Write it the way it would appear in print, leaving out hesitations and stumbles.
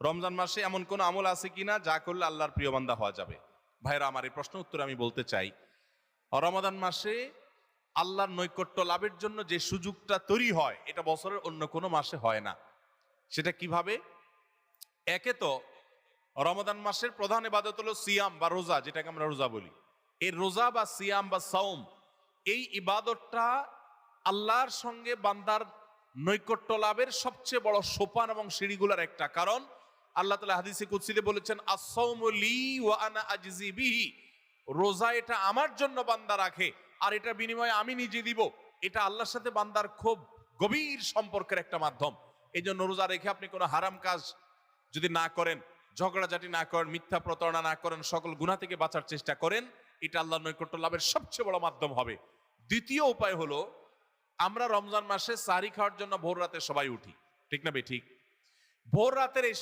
রমজান মাসে এমন কোন আমল আছে কিনা যা করলে আল্লাহর প্রিয় বান্দা হওয়া যাবে? ভাইরা আমার, এই প্রশ্ন উত্তরে আমি বলতে চাই, রমাদান মাসে আল্লাহর নৈকট্য লাভের জন্য যে সুযোগটা তৈরি হয় এটা বছরের অন্য কোনো মাসে হয় না। সেটা কিভাবে? একে তো রমাদান মাসের প্রধান ইবাদত হলো সিয়াম বা রোজা, যেটাকে আমরা রোজা বলি। এই রোজা বা সিয়াম বা সাওম, এই ইবাদতটা আল্লাহর সঙ্গে বান্দার নৈকট্য লাভের সবচেয়ে বড় সোপান এবং সিঁড়িগুলোর একটা। কারণ আল্লাহ তাআলা হাদিসে কুদসিতে বলেছেন, আস-সাওমু লি ওয়া আনা আজজি বিহি, রোজা এটা আমার জন্য বান্দা রাখে আর এটা বিনিময়ে আমি নিজে দিব। এটা আল্লাহর সাথে বান্দার খুব গভীর সম্পর্কের একটা মাধ্যম। এই জন্য রোজা রেখে আপনি কোনো হারাম কাজ যদি না করেন, ঝগড়াঝাটি না করেন, মিথ্যা প্রতারণা না করেন, সকল গুনাহ থেকে বাঁচার চেষ্টা করেন, এটা আল্লাহর নৈকট্য লাভের সবচেয়ে বড় মাধ্যম হবে। দ্বিতীয় উপায় হলো, আমরা রমজান মাসে সাহরি খাওয়ার জন্য ভোর রাতে সবাই উঠি, ঠিক না বে ঠিক? ভোর রাতের এই